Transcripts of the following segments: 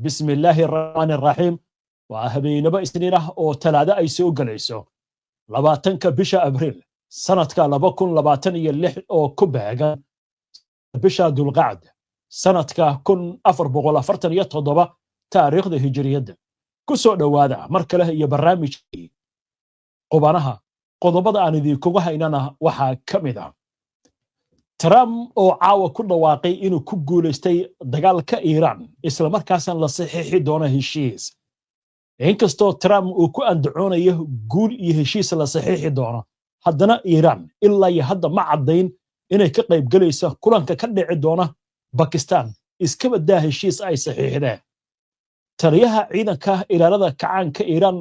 بسم الله الرحمن الرحيم وهبينبا إسنينه أو تلادة أي سوء قليسو لباتنك بشا أبريل سنتك لبكن لباتن يلح أو كبهة بشا دول قعد سنتك كن أفر بغلا فرتن يتضبا تاريخ ده هجرية كسو دوادا مركله يبرامج قبانها قضبضا عن ذي كوغها إنانا وحا كمدا ترام أو عاوة كل واقعي إنو كوغوليستي دقالك إيران إسلا مركاسا لصحيحي دونه هشيس إنكستو ترام أو كو أندعونا يهقول يهشيس لصحيحي دونه haddana Iran ilaa iyo hadda ma caddayn inay ka qayb galayso kulanka ka dhici doona Pakistan iska badaa heshiis ay saxiixdeen taliyaha ciidanka ilaalada kacaanka Iran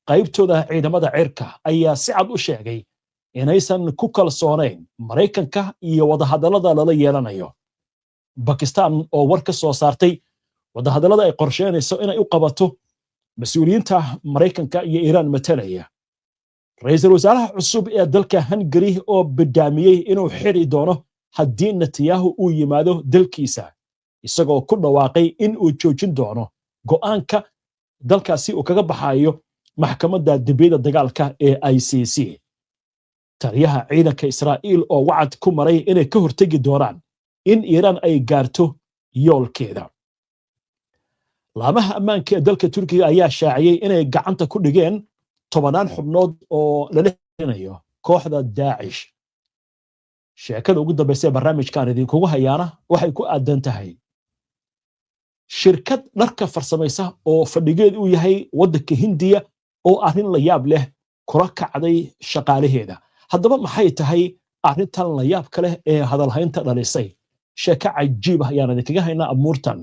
qaybtooda ciidamada cirka ayaa si cad u sheegay inaysan ku kalsoonayn Mareykanka iyo wadahadalada lala yeelanayo Pakistan oo war ka soo saartay wadahadalada ay qorsheynayso inay u qabato mas'uuliyiinta Mareykanka iyo Iran matalaya رئيس الوزراء عصوب ee dalka Hungary oo bidaamiyay inuu xiri doono haddii Netanyahu uu yimaado dalkiisa isagoo ku dhawaaqay in uu joojin doono go'aanka dalkaasi uu kaga baxayo maxkamadda dibadda dagaalka ee ICC taliyaha ciidanka Israa'iil oo wacad ku maray inay ka hortagi doonaan in Iran ay gaarto yoolkeeda laamaha ammaanka ee dalka Turkiga ayaa shaaciyay inay gacanta ku dhigeen tobanaan xubnood oo la leeyahay kooxda Daesh sheekada ugu dambeysay barnaamijkan idinkugu hayaana waxay ku aadan tahay shirkad dharka farsamaysa oo fadhigeed uu yahay waddanka Hindiya oo arrin la yaab leh kula kacday shaqaalaheeda haddaba maxay tahay arrintan la yaab kale ee hadal haynta dhalisay sheeko cajiib ah ayaan idinkaga haynaa amuurtan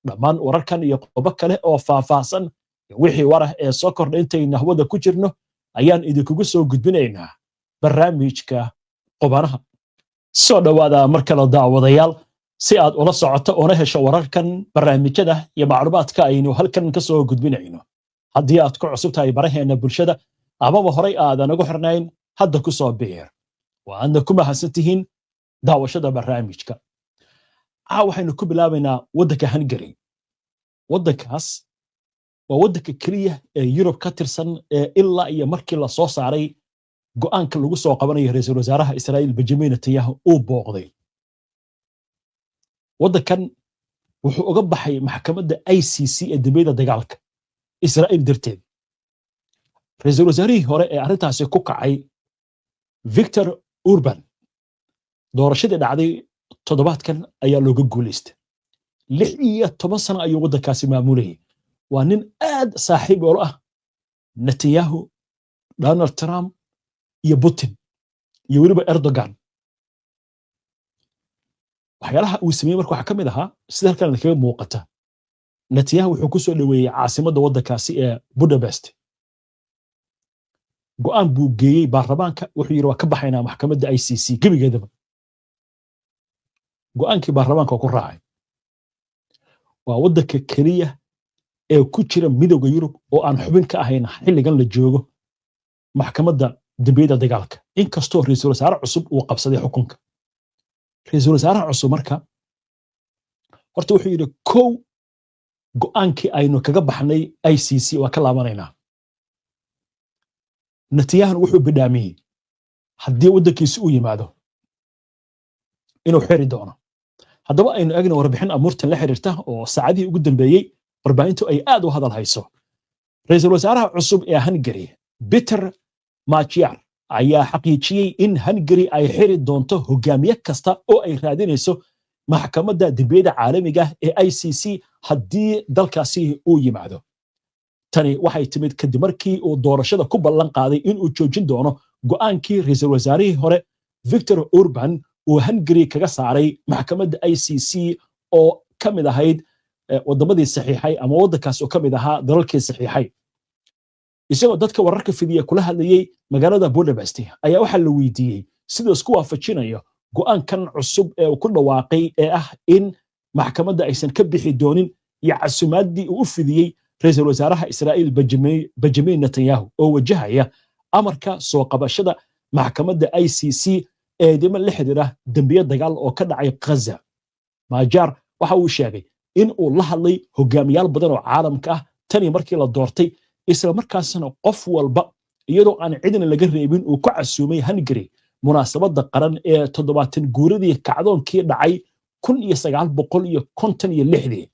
dhammaan wararkan iyo qodobo kale oo faahfaahsan wixii warah ee soo kordhay intayna hawada ku jirno ayaan idinkugu soo gudbinaynaa barnaamijka qubanaha soo dhawaada marka la daawadayaal si aad ula socoto oo hesho wararkan barnaamijyada iyo macluumaadka aynu halkan ka soo gudbinayno haddii aad ku cusub tahay baraheena bulshada amaba horay aadan ugu xirnayn hadda ku soo biir waana ku mahadsantihiin daawashada barnaamijka waxaynu ku bilaabaynaa waddanka Hungary waddankaas waa waddanka kaliya ee Yurub ka tirsan ee ilaa iyo markii la soo saaray go'aanka lagu soo qabanayo ra'iisul wasaaraha Israa'iil Benjamin Netanyahu uu booqday waddankan wuxuu uga baxay maxkamadda ICC ee dibadda dagaalka Israa'iil darteed ra'iisul wasaarihii hore ee arrintaasi ku kacay Viktor Orban doorashadii dhacday toddobaadkan ayaa looga guuleystay 16 sano ayuu waddankaasi maamulayay waa nin aad saaxiib u ah Netanyahu Donald Trump iyo Putin iyo weliba Erdogan waxyaalaha uu sameeyay markaa waxa kamid ahaa sida halkan kaga muuqata Netanyahu wuxuu ku soo dhaweeyay caasimadda waddankaasi ee Budapest go'aan buu geeyay baarlamaanka wuxuu yiri waa ka baxaynaa maxkamadda ICC gabigeedaba go'aankii baarlamaanka ku raacay waa waddanka kaliya ee ku jira midowga Yurub oo aan xubin ka ahayn xilligan la joogo maxkamadda dibadda dagaalka inkastoo ra'iisul wasaare cusub uu qabsaday xukunka ra'iisul wasaaraha cusub marka horta wuxuu yiri go'aankii aynu kaga baxnay ICC waa ka laabanaynaa Netanyahu wuxuu bidaamiyay haddii waddankiisa uu yimaado inuu xiri doono haddaba aynu eegno warbixin amuurtan la xiriirta oo saacadii ugu dambeeyay warbaahintu ay aad u hadal hayso ra'iisul wasaaraha cusub ee Hungary Peter Magyar ayaa xaqiijiyay in Hungary ay xiri doonto hogaamiye kasta oo ay raadinayso maxkamadda dibadda caalamiga ee ICC haddii dalkaasi uu yimaado tani waxay timid kadib markii uu doorashada ku ballan qaaday in uu joojin doono go'aankii ra'iisul wasaarihii hore Viktor Orban uu Hungary kaga saaray maxkamadda ICC oo kamid ahayd wadamadii saxiixay ama waddankaas oo kamid ahaa dalalkii saxiixay isagoo dadka wararka fidiya kula hadlayay magaalada Budapest ayaa waxa la weydiiyay sidoo isku waafajinayo go'aankan cusub ee uu ku dhawaaqay ee ah in maxkamadda aysan ka bixi doonin iyo casuumaadii uu u fidiyay ra'iisul wasaaraha Israa'iil Benjamin Netanyahu oo wajahaya amarka soo qabashada maxkamadda ICC ee dima la xiriira dambiye dagaal oo ka dhacay Gaza Magyar waxa uu sheegay in uu la hadlay hogaamiyaal badan oo caalamka ah tani markii la doortay isla markaasna qof walba iyadoo aan cidina laga reebin uu ku casuumay Hungary munaasabada qaran ee 70 guuradii kacdoonkii dhacay 1956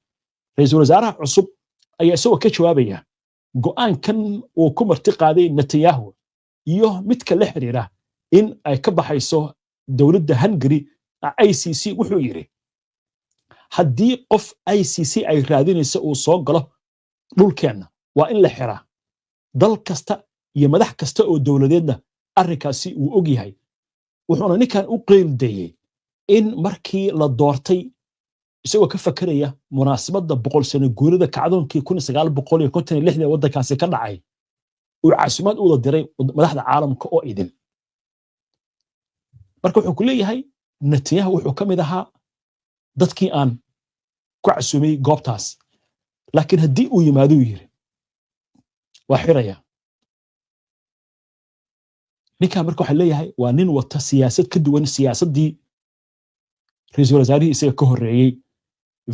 ra'iisul wasaaraha cusub ayaa isagoo ka jawaabaya go'aankan uu ku marti qaaday Netanyahu iyo midka la xiriira in ay ka baxayso dawladda Hungary ICC wuxuu yiri haddii qof ICC ay raadinayso uu soo galo dhulkeena waa in la xiraa dal kasta iyo madax kasta oo dawladeedna arrinkaasi uu og yahay wuxuuna ninkan u qeyldeeyay in markii la doortay isagoo ka fakaraya munaasabada 100 sano guurida kacdoonkii 1956 waddankaasi ka dhacay uu casuumad u diray madaxda caalamka oo idin marka wuxuu ku leeyahay Netanyahu wuxuu ka mid ahaa dadkii aan ku casuumay goobtaas laakiin haddii uu yimaado yiri waa xiraya ninka marka waxa leeyahay waa nin wata siyaasad ka duwan siyaasadii ra'iisul wasaarihii isaga ka horeeyay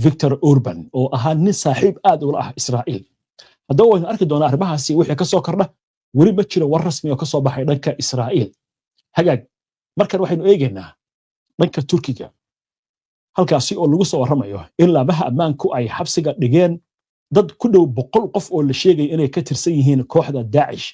Viktor Orban oo ahaa nin saaxiib aad u ah Israa'iil haddaba waynu arki doonaa arrimahaasi wixii ka soo kordha weli ma jiro war rasmi oo ka soo baxay dhanka Israa'iil hagaag markan waxaynu eegaynaa dhanka Turkiga halkaasi oo lagu soo waramayo in laamaha ammaanku ay xabsiga dhigeen dad ku dhow 100 qof oo la sheegay inay ka tirsan yihiin kooxda Daesh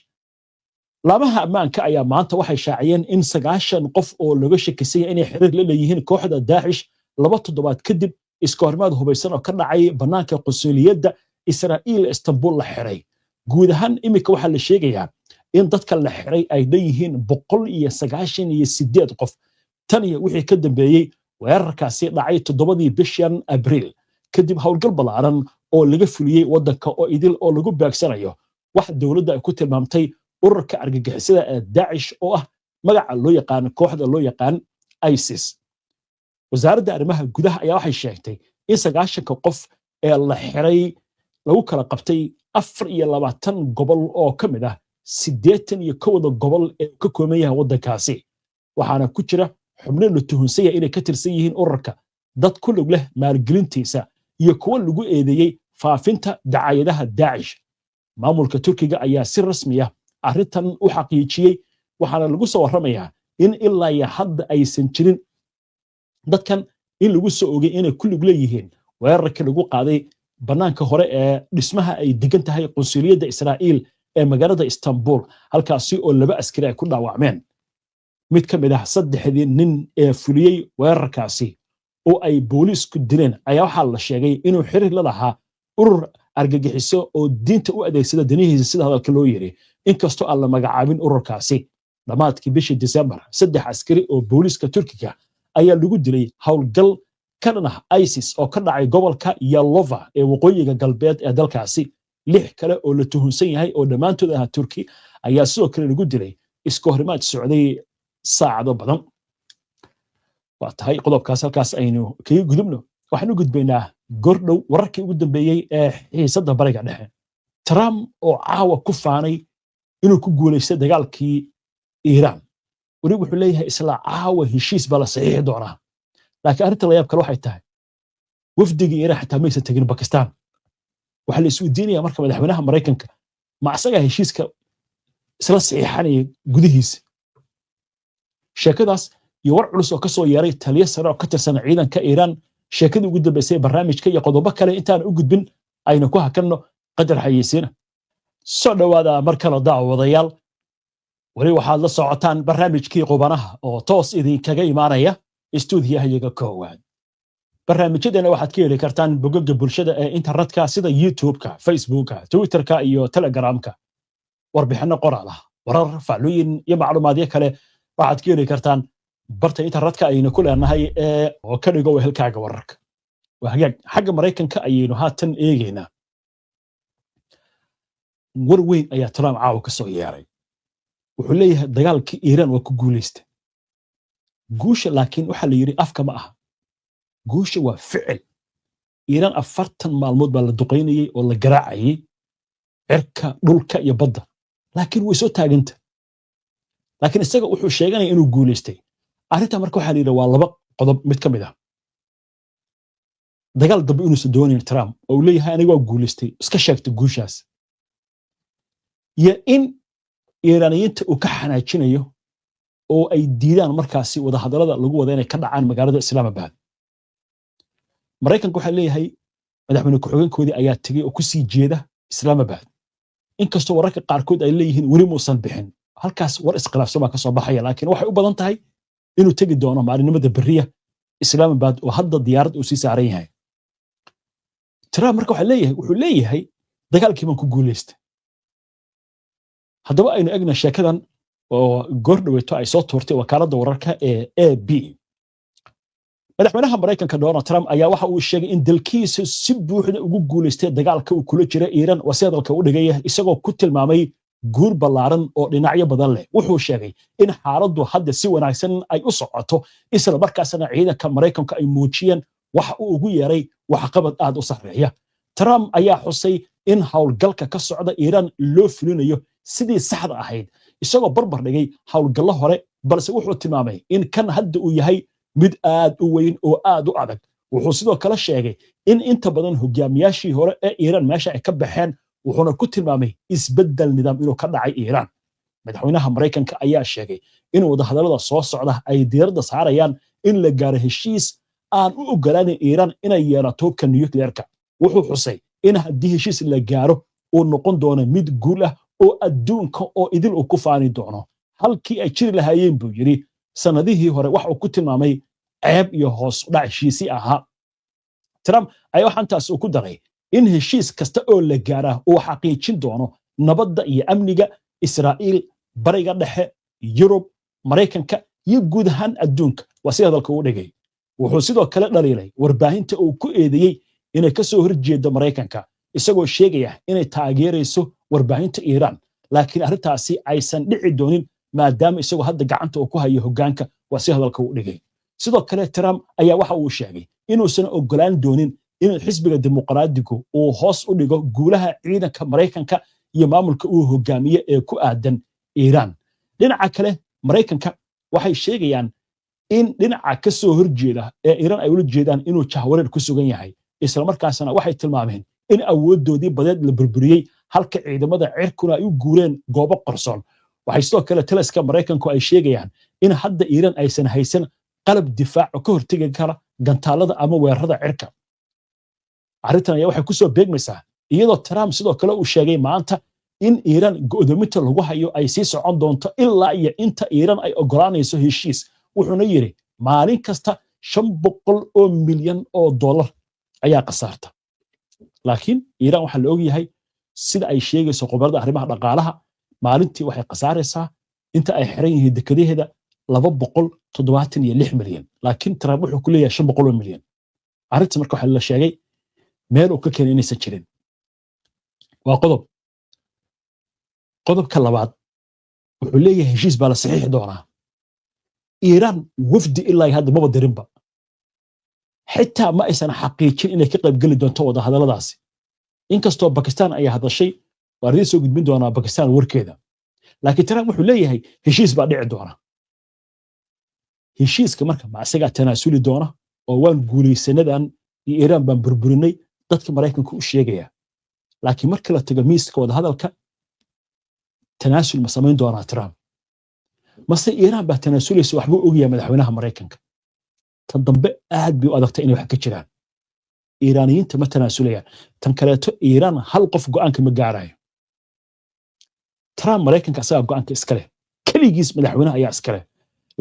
laamaha ammaanka ayaa maanta waxay shaaciyeen in 90 qof oo laga shakisan yahay inay xiriir la leeyihiin kooxda Daesh 2 toddobaad kadib iska hormaad hubaysan oo ka dhacay banaanka qunsuliyadda Israa'iil Istanbul la xiray guud ahaan imika waxa la sheegayaa in dadka la xiray ay leeyihiin 198 qof tan iyo wixii ka dambeeyay weerarkaasi dhacay 7 bishan Abriil kadib howlgal ballaaran oo laga fuliyay waddanka oo idil oo lagu baagsanayo wax dawladda ay ku tilmaamtay ururka argagixisada ee Daesh oo ah magaca loo yaqaan kooxda loo yaqaan ISIS wasaaradda arrimaha gudaha ayaa waxay sheegtay in 90 qof ee la xiray lagu kala qabtay 24 gobol oo ka mid ah 81 gobol ee ka kooban yahay waddankaasi waxaana ku jira xubno la tuhunsan yahay inay ka tirsan yihiin ururka dad ku lug leh maalgelintiisa iyo kuwa lagu eedeeyay faafinta dacayadaha Daesh maamulka Turkiga ayaa si rasmi ah arrintan u xaqiijiyay waxaana lagu soo waramayaa in ilaa iyo hadda aysan jirin dadkan in lagu soo ogay inay ku lug leeyihiin weerarka lagu qaaday banaanka hore ee dhismaha ay degan tahay qunsuliyadda Israa'iil ee magaalada Istanbul halkaasi oo 2 askari ay ku dhaawacmeen mid ka mid ah 3 nin ee fuliyay weerarkaasi oo ay booliisku dileen ayaa waxa la sheegay inuu xiriir la lahaa urur argagixiso oo diinta u adeegsada danihiisa sida hadalka loo yiri inkastoo aan la magacaabin ururkaasi dhamaadkii bishii December 3 askari oo booliiska Turkiga ayaa lagu dilay howlgal ka dhan ah ISIS oo ka dhacay gobolka Yalova ee waqooyiga galbeed ee dalkaasi 6 kale oo la tuhunsan yahay oo dhamaantood ah Turki ayaa sidoo kale lagu dilay iska horimaad socday saacado badan waa tahay qodobkaas halkaas aynu kaga gudubno waxaanu gudbaynaa gordhow wararkii ugu dambeeyay ee xiisadda bariga dhexe Trump oo caawa ku faanay inuu ku guuleystay dagaalkii Iran weli wuxuu leeyahay isla caawa heshiis bala saxiix doona laakiin arrinta la yaab kale waxay tahay wafdigii Iran xitaa maysan tagin Pakistan waxa la isweydiinayaa marka madaxweynaha Mareykanka ma asaga heshiiska isla saxiixanaya gudihiisa sheekadaas iyo war culus oo ka soo yeeray taliye sare oo ka tirsan ciidanka Iran sheekadii ugu dambeysay barnaamijka iyo qodobo kale intaan u gudbin aynu ku hakanno qadar xayeysiina soo dhawaada mar kale daawadayaal wali waxaad la socotaan barnaamijkii qubanaha oo toos idinkaga imaanaya istuudiyahayaga koowaad barnaamijyadeena waxaad ka heli kartaan bogagga bulshada ee internetka sida YouTube-ka, Facebook-ka, Twitter-ka iyo Telegram-ka warbixino qoraal ah warar faaclooyin iyo macluumaadyo kale waxaad ka heli kartaan barta internetka aynu ku leenahay oo ka dhigo wehelkaaga wararka waa hagaag xagga Mareykanka ayaynu haatan eegaynaa war weyn ayaa Trump caawa ka soo yeeray wuxuu leeyahay dagaalkii Iran waa ku guuleystay guusha laakiin waxa la yiri afka ma aha guusha waa ficil Iran 40 maalmood baa la duqeynayay oo la garaacayay cirka dhulka iyo badda laakiin way soo taaganta laakiin isaga wuxuu sheeganay inuu guuleystay arrinta marka waxa la yiri waa laba qodob mid ka mid ah dagaal dambe inuusan doonayn Trump oo leeyahay aniga waa guuleystay iska sheegtay guushaas iyo in Iiraaniyiinta uu ka xanaajinayo oo ay diidaan markaasi wada hadallada lagu wada inay ka dhacaan magaalada Islamabad Mareykanku waxa leeyahay madaxweyne ku-xigeenkoodii ayaa tagay oo ku sii jeeda Islamabad inkastoo wararka qaarkood ay leeyihiin weli muusan bixin halkaas war iskhilaafsan ka soo baxaya laakiin waxay u badan tahay inuu tagi doono maalinimada bariya Islamabad oo hadda diyaarad uu sii saaran yahay Trump marka wuxuu leeyahay dagaalkii baan ku guuleystay haddaba aynu egna sheekadan oo goordhaweeto ay soo tuurtay wakaaladda wararka ee AB madaxweynaha Mareykanka Donald Trump ayaa waxa uu sheegay in dalkiisa si buuxda ugu guuleystay dagaalka uu kula jira Iran wasaadalka u dhigay isagoo ku tilmaamay guur ballaaran oo dhinacyo badan leh wuxuu sheegay in xaaladdu hadda si wanaagsan ay u socoto isla markaasna ciidanka Mareykanka ay muujiyeen waxa uu ugu yeeray waxqabad aad u sareeya Trump ayaa xusay in hawlgalka ka socda Iran loo fulinayo sidii saxda ahayd isagoo barbar dhigay hawlgallo hore balse wuxuu tilmaamay in kan hadda uu yahay mid aad u weyn oo aad u adag wuxuu sidoo kale sheegay in inta badan hogaamiyaashii hore ee Iran meesha ay ka baxeen wuxuuna ku tilmaamay isbedel nidaam inuu ka dhacay Iran madaxweynaha Mareykanka ayaa sheegay in wada hadallada soo socda ay diiradda saarayaan in la gaaro heshiis aan u ogolaanin Iran inay yeelato ka nuclearka wuxuu xusay in haddii heshiis la gaaro uu noqon doono mid guul ah oo adduunka oo idil uu ku faani doono halkii ay jiri lahaayeen buu yiri sanadihii hore wax uu ku tilmaamay ceeb iyo hoos u dhac heshiisi ahaa Trump ayaa waxaantaas uu ku daray in heshiis kasta oo la gaara uu xaqiijin doono nabadda iyo amniga Israa'iil bariga dhexe Yurub Mareykanka iyo guud ahaan adduunka waa si hadalka uu dhigay wuxuu sidoo kale dhaliilay warbaahinta uu ku eedeeyay inay ka soo horjeedo Mareykanka isagoo sheegaya inay taageerayso warbaahinta Iran laakiin arrintaasi aysan dhici doonin maadaama isagoo hadda gacanta uu ku hayo hoggaanka waa si hadalka uu dhigay sidoo kale Trump ayaa waxa uu sheegay inuusan ogolaan doonin in xisbiga dimuqraadigu uu hoos u dhigo guulaha ciidanka Mareykanka iyo maamulka uu hogaamiye ee ku aadan Iran dhinaca kale Mareykanka waxay sheegayaan in dhinaca ka soo horjeeda ee Iran ay ula jeedaan inuu jahwareer ku sugan yahay isla markaasna waxay tilmaameen in awoodoodii badeed la burburiyay halka ciidamada cirkuna ay u guureen goobo qarsoon waxay sidoo kale taliska Mareykanku ay sheegayaan in hadda Iran aysan haysan qalab difaac oo ka hortagi kara gantaalada ama weerarada cirka arrintan ayaa waxay ku soo beegmaysaa iyadoo Trump sidoo kale uu sheegay maanta in Iran go'doominta lagu hayo ay sii socon doonto ilaa iyo inta Iran ay ogolaanayso heshiis wuxuuna yiri maalin kasta 500 milyan oo dollar ayaa qasaarta laakiin Iran waxa la og yahay sida ay sheegayso qobarada arrimaha dhaqaalaha maalintii waxay qasaaraysaa inta ay xiran yihiin dekedaheeda 276 milyan laakiin Trump wuxuu ku leeyahay 500 milyan arrinta marka waxa la sheegay meel uu ka keenay inaysan jirin waa qodobka labaad wuxuu leeyahay heshiis baa la saxiixi doonaa Iran wafdi ilaa hadda ma wadarinba xitaa ma aysan xaqiijin inay ka qayb gali doonto wada hadalladaasi inkastoo Pakistan ay hadashay waa ridii soo gudbin doonaa Pakistan warkeeda laakiin Trump wuxuu leeyahay heshiis baa dhici doona heshiiska marka ma asaga tanaasuli doona oo waan guuleysanadan iyo Iran baan burburinay dadka Mareykanka u sheegaya laakiin marka la tago miiska wada hadalka tanaasul ma samayn doona Trump mase Iran baa tanaasuleysa waxba ogiya madaxweynaha Mareykanka tan dambe aad bay u adagtay inay wax ka jiraan Iiraaniyiinta ma tanaasuleyaan tan kaleeto Iran hal qof go'aanka ma gaarayo Trump Mareykanka asaga go'aanka iska leh kaligiis madaxweynaha ayaa iska leh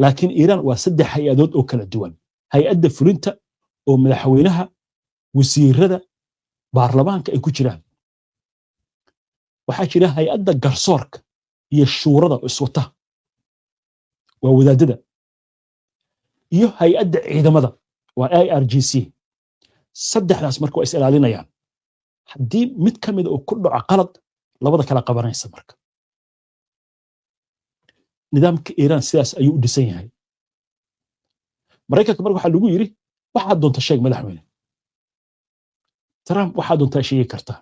laakiin Iran waa saddex hay'adood oo kala duwan hay'adda fulinta oo madaxweynaha wasiirada baarlamaanka ay ku jiraan waxaa jira hay'adda garsoorka iyo shuurada iswata waa wadaadada iyo hay'adda ciidamada waa IRGC saddexdaas marka waa is ilaalinayaan haddii mid ka mid uu ku dhaco qalad labada kala qabanaysa marka nidaamka Iran sidaas ayuu u dhisan yahay Mareykanka marka waxa lagu yiri waxa doonta sheeg madaxweyne Trump waxa doonta sheegi karta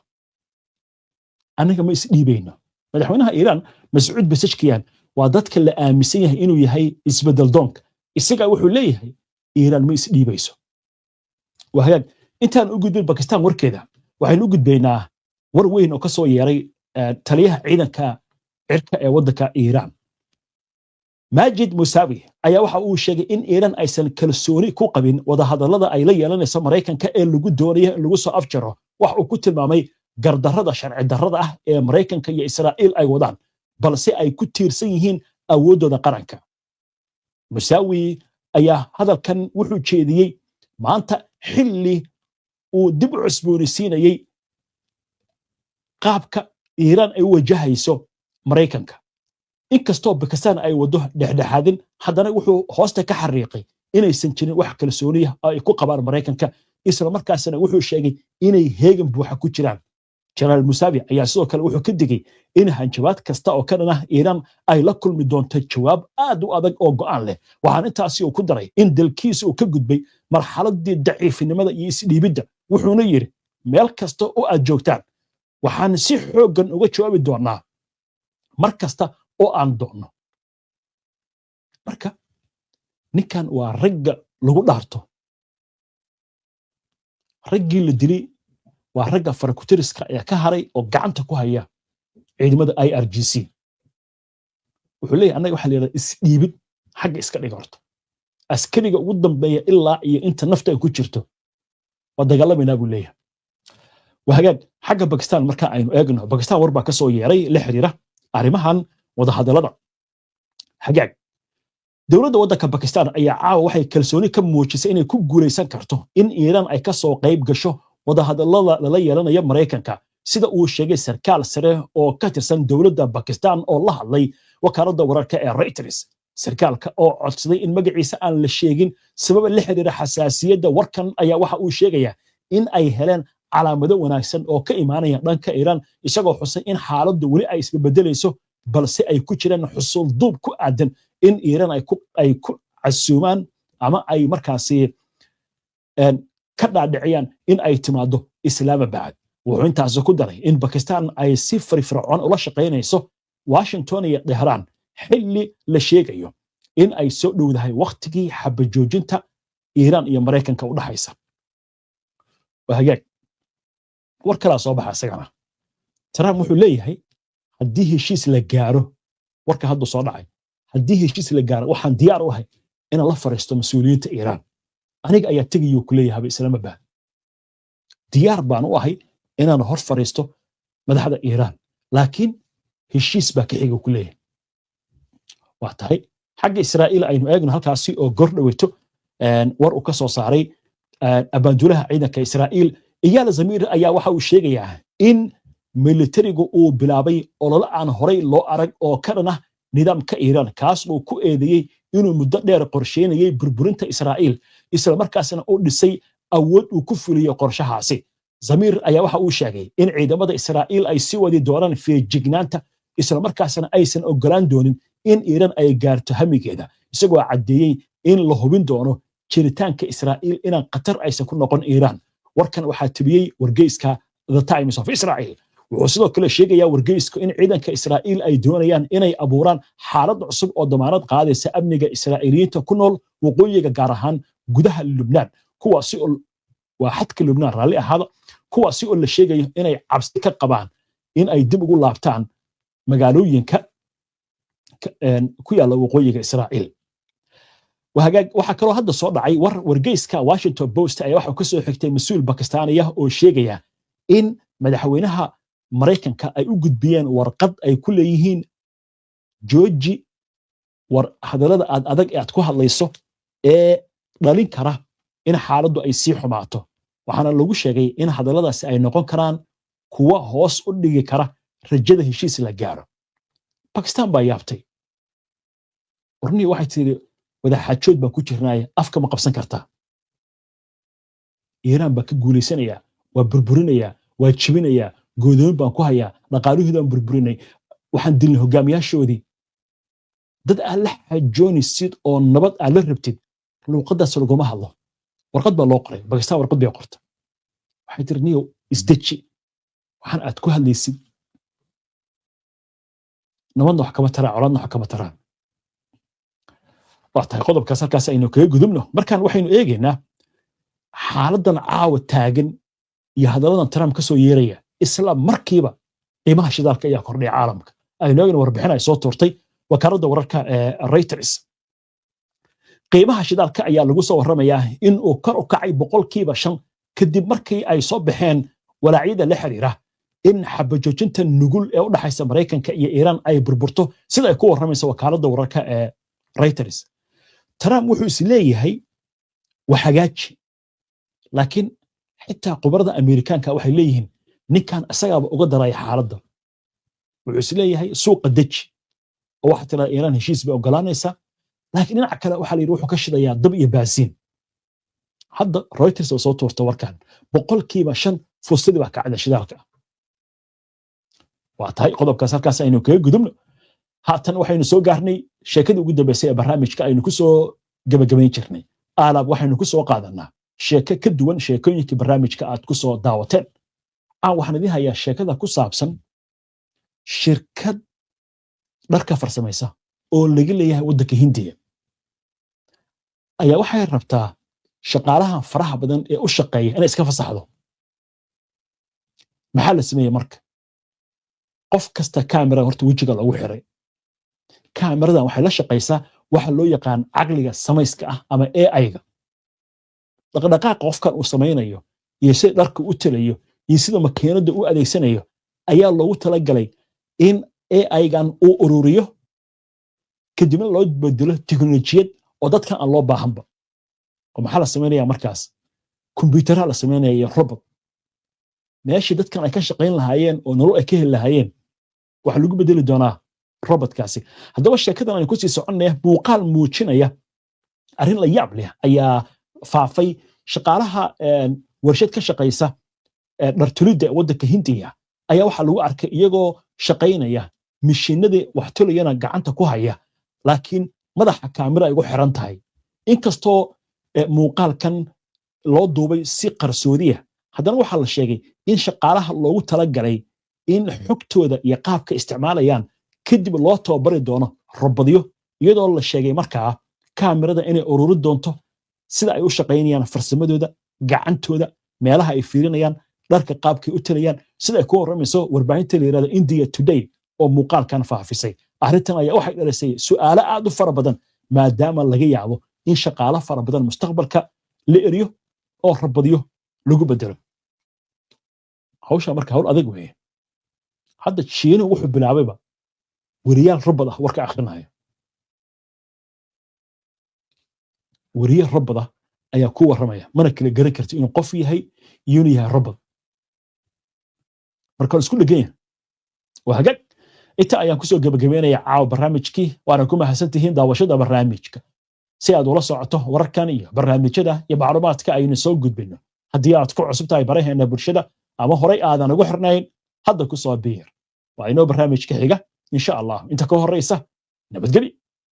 aniga ma is dhiibayno madaxweynaha Iran Mas'uud Pezeshkian waa dadka la aaminsan yahay inuu yahay isbedel doonka isaga wuxuu leeyahay Iran ma is dhiibayso wahayag intaan u gudbin Pakistan warkeeda waxaynu u gudbaynaa war weyn oo ka soo yeeray taliyaha ciidanka cirka ee waddanka Iiraan Majid Musawi ayaa waxa uu sheegay in Iiraan aysan kalsooni ku qabin wadahadallada ay la yeelanayso Mareykanka ee lagu doonayo in lagu soo afjaro wax uu ku tilmaamay gardarrada sharci darrada ah ee Mareykanka iyo Israa'iil ay wadaan balse ay ku tiirsan yihiin awoodooda qaranka Musawi ayaa hadalkan wuxuu jeediyey maanta xilli uu dib u cusboonaysiinayay qaabka Iiraan ay wajahayso Mareykanka inkastoo Pakistan ay wado dhexdhexaadin haddana wuxuu hoosta ka xariiqay inaysan jirin wax kalsooniya ay ku qabaan Mareykanka isla markaasna wuxuu sheegay inay heegan buuxa ku jiraan General Musawi ayaa sidoo kale wuxuu ka digay in hanjabaad kasta oo ka dhan ah Iiraan ay la kulmi doonto jawaab aad u adag oo go'aan leh waxaan intaasi uu ku daray in dalkiisa uu ka gudbay marxaladii daciifnimada iyo isdhiibidda wuxuuna yiri meel kasta oo aad joogtaan waxaan si xooggan uga jawaabi doonaa mar kasta oo aan doono marka ninkan waa ragga lagu dhaarto raggii la dilay waa ragga farakutiriska ee ka haray oo gacanta ku haya ciidamada IRGC wuxuu leeyahay anaga waxa la yiraahdaa isdhiibid xagga iska dhig horto askariga ugu dambeeya ilaa iyo inta nafta ay ku jirto waa dagaalamayna buu leeyahay وهاجد حق باكستان مركا aynu eegno Pakistan war baa ka soo yeeray la xiriira arimahan wada hadalada hagaag dawladda waddanka Pakistan ayaa caawa waxay kalsooni ka muujisay inay ku guuleysan karto in Iiraan ay ka soo qayb gasho wada hadalada la yeelanayo Mareykanka sida uu sheegay sarkaal sare oo ka tirsan dawladda Pakistan oo la hadlay wakaaladda wararka ee Reuters sarkaalka oo codsaday in magaciisa aan la sheegin sabab la xiriira xasaasiyadda warkan ayaa waxa uu sheegayaa in ay heleen calaamado wanaagsan oo ka imaanaya dhanka Iiraan isagoo xusay in xaaladdu wali ay isbedelayso balse ay ku jiraan xusul duub ku aadan in Iiraan ay ku casuumaan ama ay markaasi ka dhaadhiciyaan in ay timaado Islaamabad wuxuu intaas ku daray in Pakistan ay si firfircoon ula shaqeynayso Washington iyo Tehran xilli la sheegayo in ay soo dhowdahay waqtigii xabajoojinta Iiraan iyo Mareykanka u dhaxaysa وهاجد war kala soo baxa isagana Trump wuxuu leeyahay hadii heshiis la gaaro warka hadda soo dhacay hadii heshiis la gaaro waxaan diyaar u ahay in la fariisto mas'uuliyiinta Iiraan aniga ayaa tagayo ku leeyahay Islaamabad diyaar baan u ahay inaan hor fariisto madaxda Iiraan laakiin heshiis baa ka xiga ku leeyahay waa tahay xagga Israa'iil aynu eegno halkaasi oo gordhaweyto war uu ka soo saaray abaandulaha ciidanka Israa'iil Iyala Zamir ayaa waxa uu sheegayaa in militarigu uu bilaabay olole aan horay loo arag oo ka dhan ah nidaamka Iiraan kaas uu ku eedeeyay inuu muddo dheer qorsheynayay burburinta Israa'iil isla markaasna uu dhisay awood uu ku fuliyo qorshahaasi Zamir ayaa waxa uu sheegay in ciidamada Israa'iil ay si wadi doonaan feejignaanta isla markaasna aysan ogolaan doonin in Iiraan ay gaarto hamigeeda isagoo cadeeyay in la hubin doono jiritaanka Israa'iil inaan qatar aysan ku noqon Iiraan warkan waxaa tibiyay wargeyska The Times of Israel wuxuu sidoo kale sheegayaa wargeysku in ciidanka Israa'iil ay doonayaan inay abuuraan xaalad cusub oo damaanad qaadaysa amniga Israa'iiliyiinta ku nool waqooyiga gaar ahaan gudaha Lubnaan kuwaasi oo waa xadka Lubnaan raalli ahaada kuwaasi oo la sheegayo inay cabsi ka qabaan in ay dib ugu laabtaan magaalooyinka ku yaala waqooyiga Israa'iil waxa kaloo hadda soo dhacay wargeyska Washington Post ayaa waxa ka soo xigtay mas'uul Pakistaaniya oo sheegaya in madaxweynaha Mareykanka ay u gudbiyeen warqad ay ku leeyihiin George war hadalada adag ee aad ku hadlayso ee dhalin kara in xaaladdu ay sii xumaato waxaana lagu sheegay in hadaladaasi ay noqon karaan kuwa hoos u dhigi kara rajada heshiis la gaaro Pakistan baa yaabtay warni waxay tiri wada xajood baa ku jirnaaya afka ma qabsan kartaa Iiraan baa ka guuleysanaya waa burburinaya waa jibinaya go'doon baan ku hayaa dhaqaalahoodan burburinay waxaan dilnay hogaamiyaashoodii dad aan la xajoonisid oo nabad aan la rabtid luuqadaas laguma hadlo warqad baa loo qoray Pakistan warqad bay qortay waxay tiri niyo isdeji waxaan aad ku hadlaysid nabadna wax kama taraa colaadna wax kama taraan waa tahay qodobkaas halkaas aynu kaga gudubno markaan waxaynu eegaynaa xaaladan caawa taagan iyo hadaladan Trump ka soo yeeraya isla markiiba qiimaha shidaalka ayaa kordhay caalamka aynu eegno warbixin ay soo tuurtay wakaaladda wararka ee Reuters qiimaha shidaalka ayaa lagu soo warramayaa in uu kor u kacay 5% kadib markii ay soo baxeen walaacyada la xiriira in xabajoojinta nugul ee u dhaxaysa Mareykanka iyo Iiraan ay burburto sida ay ku warramayso wakaaladda wararka ee Reuters Trump wuxuu is leeyahay waxagaaji laakiin xitaa qubarada Ameerikaanka waxay leeyihiin ninkan asagaaba uga daray xaaladda wuxuu is leeyahay suuqa deji oo waxa tira Iiraan heshiis bay ogolaanaysa laakiin dhinaca kale waxa la yiri wuxuu ka shidayaa dab iyo baasiin hadda Reuters oo soo tuurta warkan 5% fursadii wax ka cad shidaalka waa tahay qodobkaas halkaas aynu kaga gudubno haatan waxaynu soo gaarnay sheekadii ugu dambeysay ee barnaamijka aynu ku soo gabagabayn jirnay aalab waxaynu ku soo qaadanaa sheeko ka duwan sheekooyinkii barnaamijka aad ku soo daawateen waxaan idin hayaa sheekada ku saabsan shirkad dharka farsamaysa oo laga leeyahay waddanka Hindiya ayaa waxay rabtaa shaqaalaha faraha badan ee u shaqeeya inay iska fasaxdo maxaa la sameeyay marka qof kasta kaamira horta wajiga lagu xiray kaamiradan waxay la shaqaysaa waxa loo yaqaan caqliga samayska ah ama AI-ga dhaqdhaqaaqa qofkan uu samaynayo iyo sida dharka u talayo iyo sida makiinada u adeegsanayo ayaa loogu talagalay in AI-gan uu ururiyo kadibna loo bedelo tiknoolajiyad oo dadkan aan loo baahanba oo maxaa la samaynayaa markaas kombiyuutarada la samaynayo robot meeshii dadkan ay ka shaqayn lahaayeen oo nolol ay ka heli lahaayeen waxa lagu bedeli doonaa robotkaasi haddaba sheekadan aan ku sii soconay muuqaal muujinaya arrin la yaab leh ayaa faafay shaqaalaha warshad ka shaqaysa dhartulidda waddanka Hindiya ayaa waxa lagu arkay iyagoo shaqaynaya mishiinada wax tulayana gacanta ku haya laakiin madaxa kaamira ay ugu xiran tahay inkastoo muuqaalkan loo duubay si qarsoodiya haddana waxaa la sheegay in shaqaalaha loogu talagalay in xogtooda iyo qaabka isticmaalayaan kadib loo tababari doono robadyo iyadoo la sheegay markaa kaamirada inay ururi doonto sida ay u shaqaynayaan farsamadooda gacantooda meelaha ay fiirinayaan dharka qaabkay u talayaan sida ay ku warramayso warbaahinta la yiraahdo India Today oo muuqaalkan faafisay arrintan ayaa waxay dhalisay su'aalo aad u fara badan maadaama laga yaabo in shaqaale fara badan mustaqbalka la eriyo oo robadyo lagu bedelo hawsha marka hawl adag weeye hadda Shiinu wuxuu bilaabayba wariyaal robot ah warka akhrinaya wariye robot ah ayaa ku warramaya mana kala garan karto inuu qof yahay iyo inuu yahay robot marka isku dhigeen waa hagaag inta ayaan ku soo gabagabeynaya caaw barnaamijkii waana ku mahadsantihiin daawashada barnaamijka si aad ula socoto wararkan iyo barnaamijyada iyo macluumaadka aynu soo gudbino haddii aad ku cusub tahay baraheena bulshada ama horay aadan ugu xirnayn hadda ku soo biir waa inoo barnaamijka xiga insha Allah inta ka horeysa nabadgelyo